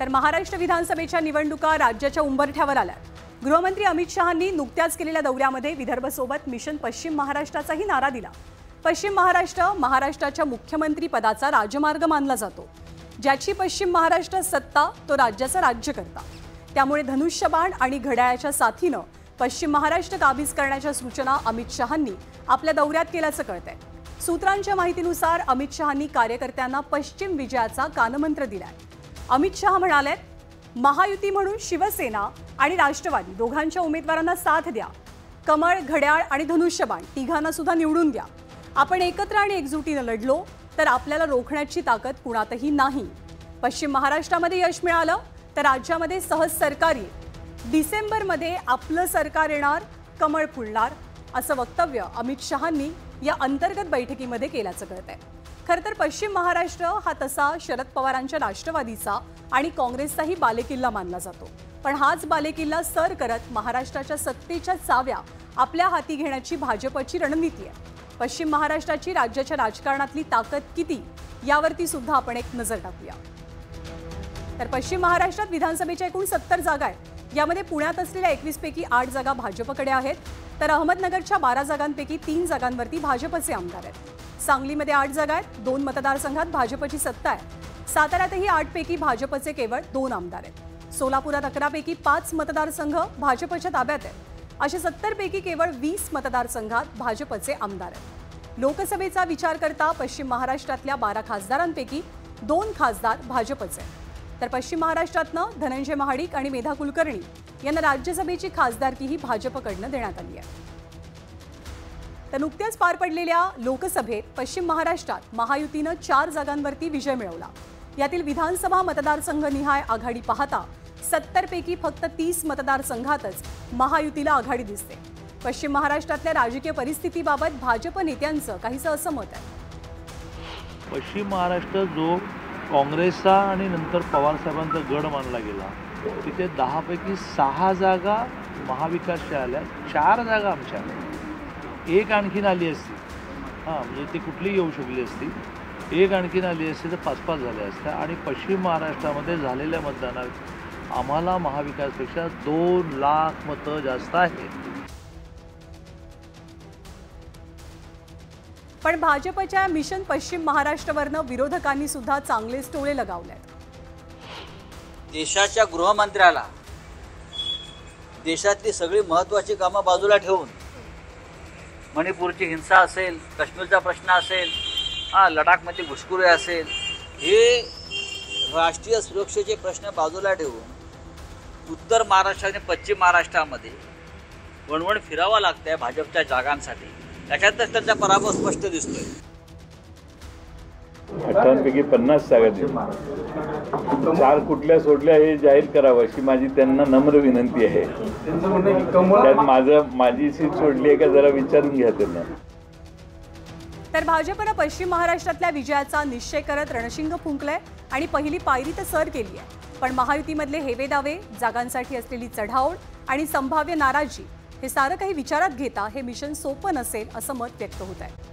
तर महाराष्ट्र विधानसभेच्या निवडणुका राज्याच्या उंबरठ्यावर आल्या। गृहमंत्री अमित शहांनी नुकत्याच केलेल्या दौऱ्यामध्ये विदर्भसोबत मिशन पश्चिम महाराष्ट्राचाही नारा दिला। पश्चिम महाराष्ट्र महाराष्ट्राच्या मुख्यमंत्री पदाचा राजमार्ग मानला जातो। ज्याची पश्चिम महाराष्ट्र सत्ता तो राज्याचा राज्यकर्ता। त्यामुळे धनुष्यबाण आणि घड्याळाच्या साथीने पश्चिम महाराष्ट्र काबीज करण्याच्या सूचना अमित शहांनी आपल्या दौऱ्यात केल्याचं कळतंय। सूत्रांच्या माहितीनुसार अमित शहांनी कार्यकर्त्यांना पश्चिम विजयाचा कानमंत्र दिलाय। अमित शहा म्हणाले, महायुती म्हणून शिवसेना आणि राष्ट्रवादी दोघांच्या उमेदवारांना साथ द्या। कमळ, घड्याळ आणि धनुष्यबाण तिघांना सुद्धा निवडून द्या। आपण एकत्र आणि एकजुटीने लढलो तर आपल्याला रोखण्याची ताकद कुणातही नाही। पश्चिम महाराष्ट्रामध्ये यश मिळालं तर राज्यामध्ये सहज सरकार येईल। डिसेंबरमध्ये आपलं सरकार येणार, कमळ फुलणार असं वक्तव्य अमित शहांनी या अंतर्गत बैठकीमध्ये केल्याचं कळतंय। खरं तर पश्चिम महाराष्ट्र हा तसा शरद पवारांच्या राष्ट्रवादीचा आणि काँग्रेसचाही बालेकिल्ला मानला जातो। पण हाच बालेकिल्ला सर करत महाराष्ट्राच्या सत्तेच्या चाव्या आपल्या हाती घेण्याची भाजपची रणनीती आहे। पश्चिम महाराष्ट्राची राज्याच्या राजकारणातली ताकद किती यावरती सुद्धा आपण एक नजर टाकूया। तर पश्चिम महाराष्ट्रात विधानसभेच्या एकूण 70 जागा आहेत। यामध्ये पुण्यात असलेल्या 21 पैकी 8 जागा भाजपकडे आहेत, तर अहमदनगरच्या 12 जागांपैकी 3 जागांवरती भाजपचे आमदार आहेत। सांगलीमध्ये 8 जागा आहेत, 2 मतदारसंघात भाजपची सत्ता आहे। साताऱ्यातही 8 पैकी भाजपचे केवळ 2 आमदार आहेत। सोलापुरात 11 पैकी 5 मतदारसंघ भाजपच्या ताब्यात आहेत। असे 70 पैकी केवळ 20 मतदारसंघात भाजपचे आमदार आहेत। लोकसभेचा विचार करता पश्चिम महाराष्ट्रातल्या 12 खासदारांपैकी 2 खासदार भाजपचे आहेत। तर पश्चिम महाराष्ट्रातनं धनंजय महाडिक आणि मेधा कुलकर्णी यांना राज्यसभेची खासदारकीही भाजपकडनं देण्यात आली आहे। तर नुकत्याच पार पडलेल्या लोकसभेत पश्चिम महाराष्ट्रात महायुतीनं 4 जागांवरती विजय मिळवला। यातील विधानसभा मतदारसंघनिहाय आघाडी पाहता 70 पैकी फक्त 30 मतदारसंघातच महायुतीला आघाडी दिसते। पश्चिम महाराष्ट्रातल्या राजकीय परिस्थितीबाबत भाजप नेत्यांचं काहीसं असं मत आहे। पश्चिम महाराष्ट्र जो काँग्रेसचा आणि नंतर पवार साहेबांचा गड मानला गेला, तिथे 10 पैकी 6 जागा महाविकासच्या आल्या, 4 जागा आमच्या आल्या। एक आणखीन आली असती, म्हणजे ती कुठलीही येऊ शकली असती, एक आणखीन आली असती तर 5-5 झाल्या असत्या। आणि पश्चिम महाराष्ट्रामध्ये झालेल्या मतदानात आम्हाला महाविकासपेक्षा 2 लाख मतं जास्त आहेत। पण भाजपच्या मिशन पश्चिम महाराष्ट्रावरनं विरोधकांनी सुद्धा चांगलेच टोळे लगावलेत। देशाच्या गृहमंत्र्याला देशातली सगळी महत्त्वाची कामं बाजूला ठेवून मणिपूरची हिंसा असेल, काश्मीरचा प्रश्न असेल, लडाखमध्ये घुसखोरी असेल, हे राष्ट्रीय सुरक्षेचे प्रश्न बाजूला ठेवून उत्तर महाराष्ट्र आणि पश्चिम महाराष्ट्रामध्ये वणवण फिरावा लागतंय भाजपच्या जागांसाठी। त्याच्यातच त्यांचा पराभव स्पष्ट दिसतोय। 18 पैकी 50 जागा दिल्या, 4 कुठल्या सोडल्या हे जाहीर करावं अशी माझी त्यांना नम्र विनंती आहे। त्यात माझी सीट सोडली आहे का जरा विचारून घ्या त्यांना। तर भाजपनं पश्चिम महाराष्ट्रातल्या विजयाचा निश्चय करत रणशिंग फुंकलंय आणि पहिली पायरी तर सर केली आहे। पण महायुतीमधले हेवेदावे, जागांसाठी असलेली चढाओढ आणि संभाव्य नाराजी हे सारं काही विचारात घेता हे मिशन सोपं नसेल असं मत व्यक्त होत आहे।